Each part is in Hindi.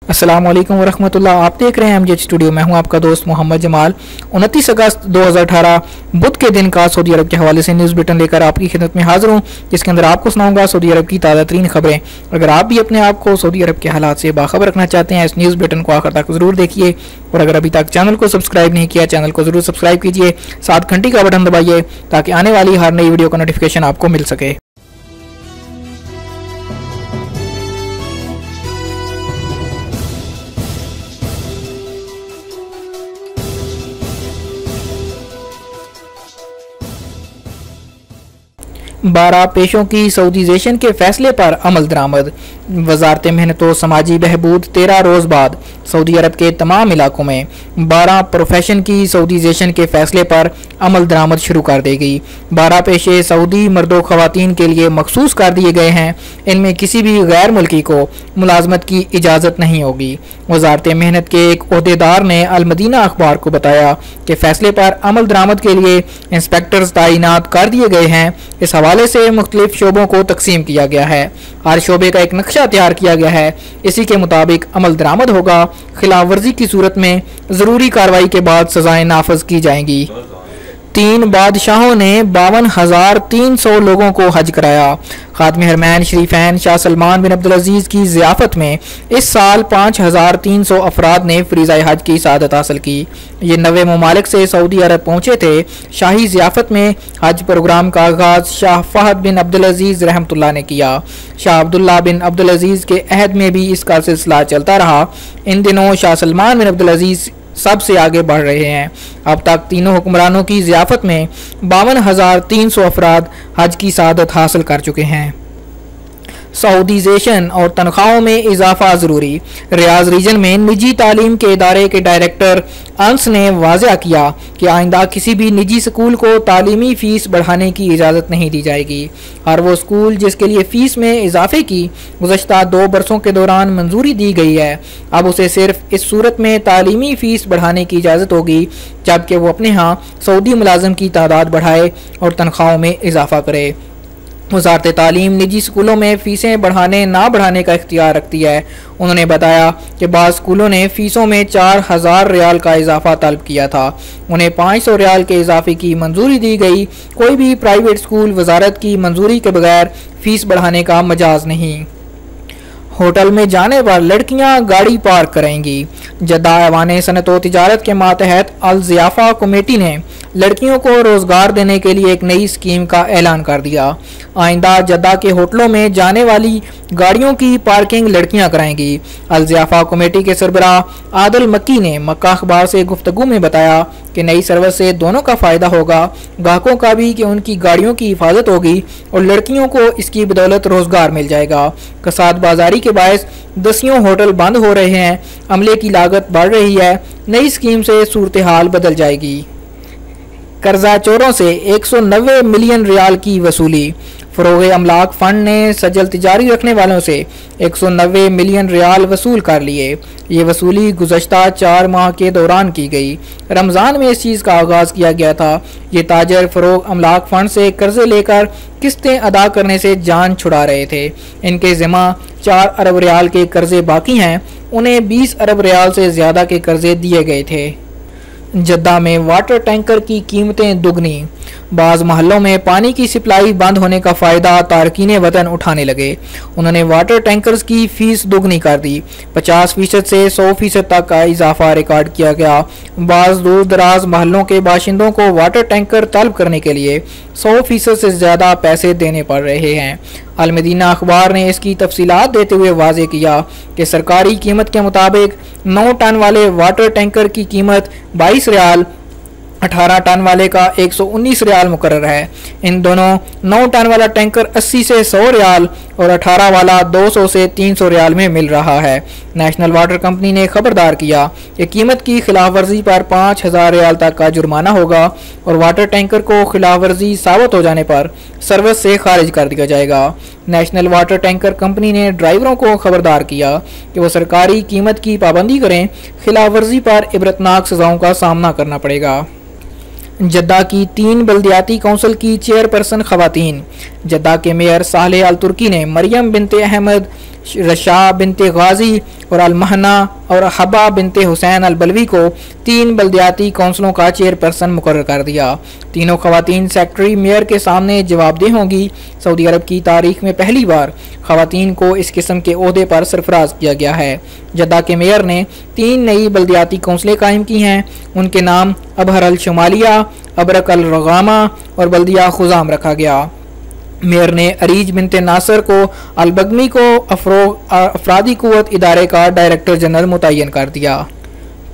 अस्सलामुअलैकुम वरहमतुल्लाह। आप देख रहे हैं MJH स्टूडियो। मैं हूं आपका दोस्त मोहम्मद जमाल। 29 अगस्त 2018 बुध के दिन का सऊदी अरब के हवाले से न्यूज़ बुलेटिन लेकर आपकी खिदमत में हाजिर हूं, जिसके अंदर आपको सुनाऊंगा सऊदी अरब की ताज़ा तरीन खबरें। अगर आप भी अपने आप को सऊदी अरब के हालात से बाखबर रखना चाहते हैं, इस न्यूज़ बुलेटिन को आखिर तक ज़रूर देखिए। और अगर अभी तक चैनल को सब्सक्राइब नहीं किया, चैनल को ज़रूर सब्सक्राइब कीजिए, साथ घंटी का बटन दबाइए ताकि आने वाली हर नई वीडियो का नोटिफिकेशन आपको मिल सके। बारह पेशों की सऊदीजेशन के फैसले पर अमल दरामद। वजारत मेहनत व समाजी बहबूद 13 रोज बाद सऊदी अरब के तमाम इलाकों में 12 प्रोफेशन की सऊदीजेशन के फैसले पर अमल दरामद शुरू कर देगी। 12 पेशे सऊदी मर्दों खवातीन के लिए मखसूस कर दिए गए हैं। इनमें किसी भी गैर मुल्की को मुलाजमत की इजाज़त नहीं होगी। वजारत मेहनत के एक ओहदेदार ने अल मदीना अखबार को बताया कि फैसले पर अमल दरामद के लिए इंस्पेक्टर्स तैनात कर दिए गए हैं। इस हवाले से मुख्तलिफ शोबों को तकसीम किया गया है। हर शोबे का एक नक्शा तैयार किया गया है। इसी के मुताबिक अमल दरामद होगा। खिलाफ वर्जी की सूरत में जरूरी कार्रवाई के बाद सजाएं नाफज की जाएंगी। 3 बादशाहों ने 52,300 लोगों को हज कराया। खातमे हरमैन शरीफैन शाह सलमान बिन अब्दुल अजीज की ज़ियाफ़त में इस साल 5,300 अफराद ने फ़रीज़ाए हज की सआदत हासिल की। ये 90 ममालिक से सऊदी अरब पहुँचे थे। शाही ज़ियाफ़त में हज प्रोग्राम का आगाज़ शाह फहद बिन अब्दुल अजीज़ रहमतुल्लाह ने किया। शाह अब्दुल्ला बिन अब्दुल अजीज़ के अहद में भी इसका सिलसिला चलता रहा। इन दिनों शाह सलमान बिन अब्दुल अजीज़ सबसे आगे बढ़ रहे हैं। अब तक तीनों हुक्मरानों की ज़ियाफ़त में 52,300 अफराद हज की सआदत हासिल कर चुके हैं। सऊदीजेशन और तनख्वाहों में इजाफा ज़रूरी। रियाज रीजन में निजी तालीम के इदारे के डायरेक्टर अंस ने वाज़ेह किया कि आइंदा किसी भी निजी स्कूल को तालीमी फ़ीस बढ़ाने की इजाज़त नहीं दी जाएगी। हर वो स्कूल जिसके लिए फ़ीस में इजाफे की गुज़श्ता 2 बरसों के दौरान मंजूरी दी गई है, अब उसे सिर्फ इस सूरत में तालीमी फ़ीस बढ़ाने की इजाज़त होगी जबकि वो अपने यहाँ सऊदी मुलाजिम की तादाद बढ़ाए और तनख्वाहों में इजाफा करे। वज़ारत तालीम निजी स्कूलों में फ़ीसें बढ़ाने ना बढ़ाने का इख्तियार रखती है। उन्होंने बताया कि बाज़ स्कूलों ने फ़ीसों में 4,000 रियाल का इजाफा तलब किया था, उन्हें 500 रियाल के इजाफे की मंजूरी दी गई। कोई भी प्राइवेट स्कूल वजारत की मंजूरी के बगैर फ़ीस बढ़ाने का मजाज नहीं। होटल में जाने पर लड़कियां गाड़ी पार्क करेंगी। जद्दा ऐवान सनत व तिजारत के मातहत अल ज़ियाफ़ा कमेटी ने लड़कियों को रोज़गार देने के लिए एक नई स्कीम का ऐलान कर दिया। आइंदा जद्दा के होटलों में जाने वाली गाड़ियों की पार्किंग लड़कियां कराएंगी। अल ज़ियाफ़ा कमेटी के सरबराह आदिल मक्की ने मक्का अखबार से गुफ्तगू में बताया कि नई सर्विस से दोनों का फ़ायदा होगा, ग्राहकों का भी कि उनकी गाड़ियों की हिफाजत होगी और लड़कियों को इसकी बदौलत रोज़गार मिल जाएगा। कसाद बाजारी के बायस दसियों होटल बंद हो रहे हैं, अमले की लागत बढ़ रही है। नई स्कीम से सूरत हाल बदल जाएगी। कर्जा चोरों से 190 मिलियन रियाल की वसूली। फ़रोग़ अमलाक फ़ंड ने सजल तिजारी रखने वालों से 190 मिलियन रियाल वसूल कर लिए। ये वसूली गुज़श्ता 4 माह के दौरान की गई। रमज़ान में इस चीज़ का आगाज़ किया गया था। ये ताजर फ़रोग़ अमलाक फ़ंड से कर्ज़े लेकर किस्तें अदा करने से जान छुड़ा रहे थे। इनके ज़िम्मा 4 अरब रियाल के कर्ज़े बाकी हैं। उन्हें 20 अरब रियाल से ज़्यादा के कर्ज़े दिए गए थे। जद्दा में वाटर टैंकर की कीमतें दुगनी। बाज़ महलों में पानी की सप्लाई बंद होने का फ़ायदा तारकीन वतन उठाने लगे। उन्होंने वाटर टैंकर्स की फ़ीस दुगनी कर दी। 50% से 100% तक का इजाफा रिकॉर्ड किया गया। बाज़ दूर दराज महलों के बाशिंदों को वाटर टैंकर तलब करने के लिए 100% से ज़्यादा पैसे देने पड़ रहे हैं। अल मदीना अखबार ने इसकी तफसीलात देते हुए वाज़ेह किया कि सरकारी कीमत के मुताबिक 9 टन वाले वाटर टैंकर की कीमत 22 रियाल, 18 टन वाले का 119 रियाल मुकर्रर है। इन दोनों 9 टन वाला टैंकर 80 से 100 रियाल और 18 वाला 200 से 300 रियाल में मिल रहा है। नेशनल वाटर कंपनी ने खबरदार किया कि कीमत की खिलाफ वर्जी पर 5,000 रियाल तक का जुर्माना होगा और वाटर टैंकर को खिलाफ वर्जी साबित हो जाने पर सर्विस से खारिज कर दिया जाएगा। नेशनल वाटर टैंकर कंपनी ने ड्राइवरों को खबरदार किया कि वो सरकारी कीमत की पाबंदी करें, खिलाफ वर्जी पर इबरतनाक सजाओं का सामना करना पड़ेगा। जद्दा की 3 बल्दियाती कौंसिल की चेयरपर्सन खवातीन। जद्दा के मेयर सालेह अल तुर्की ने मरियम बिनते अहमद, रशा बिनते गाजी और अलमहना और हबा बिनते हुसैन अल बलवी को 3 बल्दियाती कौंसलों का चेयरपर्सन मुकर्रर कर दिया। तीनों खवातीन सेक्रेटरी मेयर के सामने जवाबदेह होंगी। सऊदी अरब की तारीख में पहली बार खवातीन को इस किस्म के ओहदे पर सरफराज किया गया है। जद्दा के मेयर ने 3 नई बल्दियाती कौंसलें कायम की हैं। उनके नाम अबहर अल शुमालिया, अबरक अल रगामा और बल्दिया खुजाम रखा गया। मेयर ने अरीज बिनते नासर को अलबगमी को अफरादी कुव्वत इदारे का डायरेक्टर जनरल मुतय्यन कर दिया।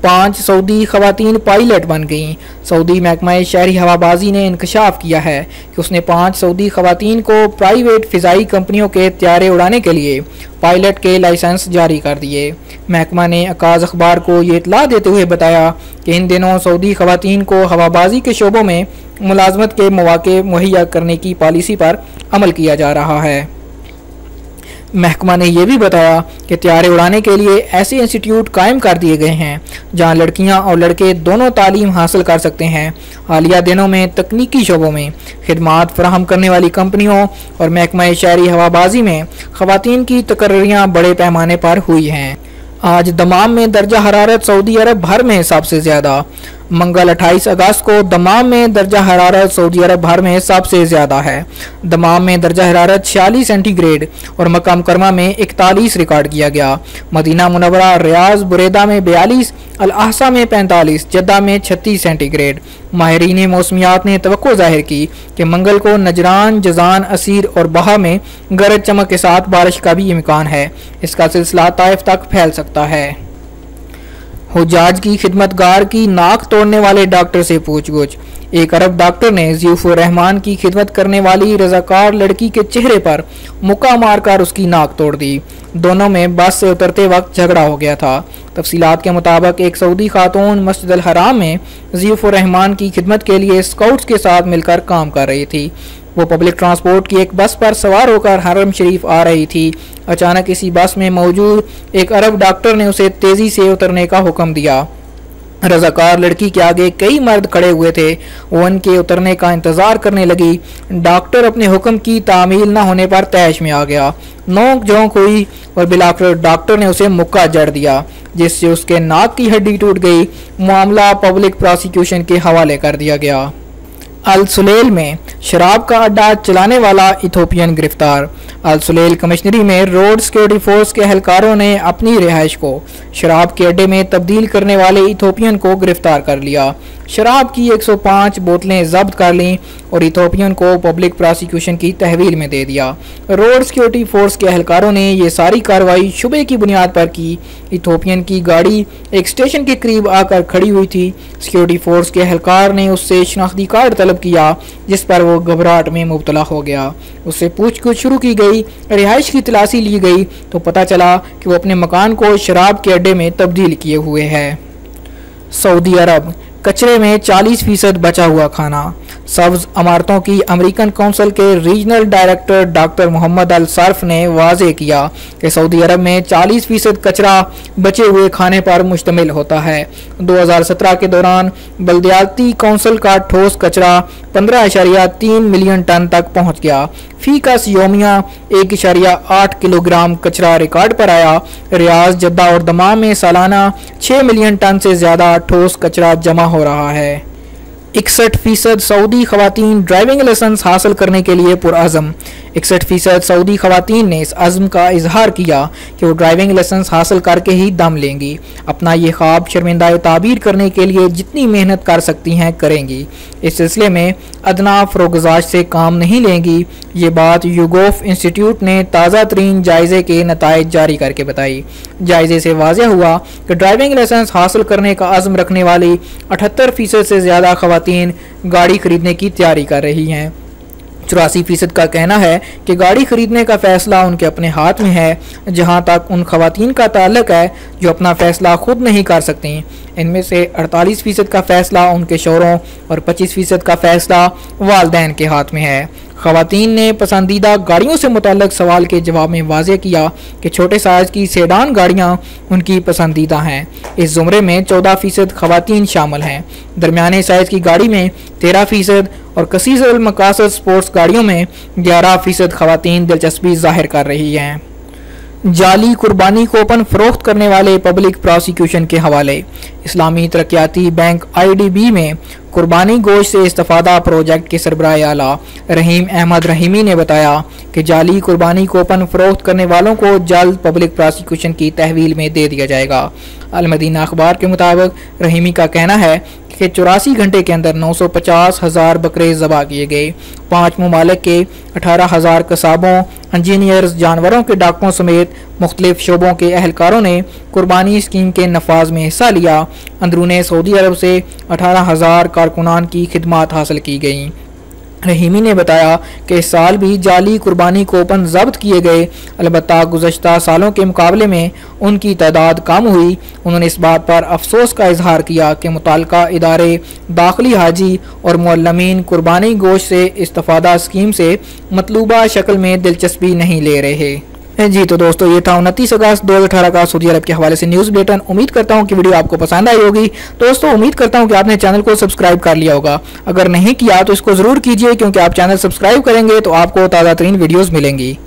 5 सऊदी खवातीन पायलट बन गईं। सऊदी महकमा शहरी हवाबाजी ने इंकशाफ किया है कि उसने 5 सऊदी खवातीन को प्राइवेट फ़िज़ाई कंपनियों के त्यारे उड़ाने के लिए पायलट के लाइसेंस जारी कर दिए। महकमा ने अकाज़ अखबार को ये इतला देते हुए बताया कि इन दिनों सऊदी खवातीन को हवाबाजी के शोबों में मुलाजमत के मौके मुहैया करने की पॉलिसी पर अमल किया जा रहा है। महकमा ने यह भी बताया कि त्यारे उड़ाने के लिए ऐसे इंस्टीट्यूट कायम कर दिए गए हैं जहां लड़कियां और लड़के दोनों तालीम हासिल कर सकते हैं। हालिया दिनों में तकनीकी शोबों में खिदमात फराहम करने वाली कंपनियों और महकमा शहरी हवाबाजी में खवातीन की तकर्रियाँ बड़े पैमाने पर हुई हैं। आज दमाम में दर्जा हरारत सऊदी अरब भर में सबसे ज़्यादा। मंगल 28 अगस्त को दमाम में दर्जा हरारत सऊदी अरब भर में सबसे ज़्यादा है। दमाम में दर्जा हरारत 46 सेंटीग्रेड और मक्का मुकरमा में 41 रिकॉर्ड किया गया। मदीना मुनव्वरा, रियाज, बुरेदा में 42, अल अहसा में 45, जद्दा में 36 सेंटीग्रेड। माहिरीन मौसमियात ने तवक्को जाहिर की कि मंगल को नजरान, जजान, असीर और बहा में गरज चमक के साथ बारिश का भी इम्कान है। इसका सिलसिला ताइफ तक फैल सकता है। हुज्जाज की खिदमतगार की नाक तोड़ने वाले डॉक्टर से पूछगछ। एक अरब डॉक्टर ने ज़ियूफ़ुर रहमान की खिदमत करने वाली रज़ाकार लड़की के चेहरे पर मुक्का मारकर उसकी नाक तोड़ दी। दोनों में बस से उतरते वक्त झगड़ा हो गया था। तफसीलात के मुताबिक एक सऊदी खातून मस्जिद अल हराम में ज़ियूफ़ुर रहमान की खिदमत के लिए स्काउट्स के साथ मिलकर काम कर रही थी। वो पब्लिक ट्रांसपोर्ट की एक बस पर सवार होकर हरम शरीफ आ रही थी। अचानक इसी बस में मौजूद एक अरब डॉक्टर ने उसे तेज़ी से उतरने का हुक्म दिया। रज़ाकार लड़की के आगे कई मर्द खड़े हुए थे। वो उनके उतरने का इंतज़ार करने लगी। डॉक्टर अपने हुक्म की तामील न होने पर तैश में आ गया। नोक झोंक हुई और बिलाखिर डॉक्टर ने उसे मुक्का जड़ दिया, जिससे उसके नाक की हड्डी टूट गई। मामला पब्लिक प्रोसिक्यूशन के हवाले कर दिया गया। अल सुलेल में शराब का अड्डा चलाने वाला इथोपियन गिरफ्तार। अल सुलेल कमिश्नरी में रोड सिक्योरिटी फोर्स के एहलकारों ने अपनी रिहाइश को शराब के अड्डे में तब्दील करने वाले इथोपियन को गिरफ्तार कर लिया। शराब की 105 बोतलें जब्त कर लीं और इथोपियन को पब्लिक प्रोसिक्यूशन की तहवील में दे दिया। रोड सिक्योरिटी फोर्स के एहलकारों ने यह सारी कार्रवाई शुबे की बुनियाद पर की। इथोपियन की गाड़ी एक स्टेशन के करीब आकर खड़ी हुई थी। सिक्योरिटी फोर्स के एहलकार ने उससे शनाख्ती कार्ड तलब किया, जिस पर वो घबराहट में मुब्तला हो गया। उससे पूछताछ शुरू की गई। रिहाइश की तलाशी ली गई तो पता चला कि वो अपने मकान को शराब के अड्डे में तब्दील किए हुए है। सऊदी अरब कचरे में 40% बचा हुआ खाना। सब्ज इमारतों की अमेरिकन काउंसिल के रीजनल डायरेक्टर डॉक्टर मोहम्मद अल सर्फ ने वाजे किया कि सऊदी अरब में 40% कचरा बचे हुए खाने पर मुश्तमिल होता है। 2017 के दौरान बल्दियाती काउंसिल का ठोस कचरा 15.3 मिलियन टन तक पहुंच गया। फी कस योमिया 1.8 किलोग्राम कचरा रिकॉर्ड पर आया। रियाज, जद्दा और दमाम में सालाना 6 मिलियन टन से ज़्यादा ठोस कचरा जमा हो रहा है। 61% सऊदी खवातीन ड्राइविंग लाइसेंस हासिल करने के लिए पुरअज़म। 61% सऊदी खवातीन ने इस अज़्म का इजहार किया कि वो ड्राइविंग लाइसेंस हासिल करके ही दम लेंगी। अपना ये ख्वाब शर्मिंदा ताबीर करने के लिए जितनी मेहनत कर सकती हैं करेंगी। इस सिलसिले में अदना फरोगजाश से काम नहीं लेंगी। ये बात यूगोफ इंस्टीट्यूट ने ताज़ा तरीन जायजे के नताइज जारी करके बताई। जायजे से वाज़ेह हुआ कि ड्राइविंग लाइसेंस हासिल करने का अज़्म रखने वाली 78% से ज़्यादा खवातीन गाड़ी खरीदने की तैयारी कर रही हैं। 84% का कहना है कि गाड़ी खरीदने का फैसला उनके अपने हाथ में है। जहां तक उन खवातीन का ताल्लुक है जो अपना फैसला खुद नहीं कर सकती, इनमें से 48% का फैसला उनके शौहरों और 25% का फैसला वालिदैन के हाथ में है। खवातीन ने पसंदीदा गाड़ियों से मुताल्लिक सवाल के जवाब में वाज़ेह किया कि छोटे साइज की सेडान गाड़ियां उनकी पसंदीदा हैं। इस ज़ुमरे में 14% खवातीन शामिल हैं। दरमियाने साइज की गाड़ी में 13% और कसीर मकासद स्पोर्ट्स गाड़ियों में 11% खवातीन दिलचस्पी जाहिर कर रही हैं। जाली कुर्बानी कोपन फरोख्त करने वाले पब्लिक प्रोसिक्यूशन के हवाले। इस्लामी तरक्याती बैंक IDB में कुर्बानी गोश्त से इस्तेफादा प्रोजेक्ट के सरबराह आला रहीम अहमद रहीमी ने बताया कि जाली कुर्बानी कोपन फरोख्त करने वालों को जल्द पब्लिक प्रोसिक्यूशन की तहवील में दे दिया जाएगा। अल मदीना अखबार के मुताबिक रहीमी का कहना है कि 84 घंटे के अंदर 950,000 बकरे ज़बा किए गए। 5 ममालिक के 18,000 कसाबों, इंजीनियर्स, जानवरों के डॉक्टरों समेत मुख्तलिफ शोबों के अहलकारों ने कुर्बानी स्कीम के नफाज में हिस्सा लिया। अंदरून सऊदी अरब से 18,000 कारकुनान की खिदमात हासिल की गई। रहीमी ने बताया कि इस साल भी जाली कुर्बानी कोपन जब्त किए गए, अलबत्ता गुज़श्ता सालों के मुकाबले में उनकी तादाद कम हुई। उन्होंने इस बात पर अफसोस का इजहार किया कि मुताल्लिका इदारे दाखिली हाजी और मुअल्लमीन कुर्बानी गोश्त से इस्तेफादा स्कीम से मतलूबा शक्ल में दिलचस्पी नहीं ले रहे। जी तो दोस्तों, ये था 29 अगस्त 2018 का सऊदी अरब के हवाले से न्यूज़ बुलेटिन। उम्मीद करता हूँ कि वीडियो आपको पसंद आई होगी। दोस्तों, उम्मीद करता हूँ कि आपने चैनल को सब्सक्राइब कर लिया होगा। अगर नहीं किया तो इसको ज़रूर कीजिए, क्योंकि आप चैनल सब्सक्राइब करेंगे तो आपको ताज़ा तरीन वीडियोज़ मिलेंगी।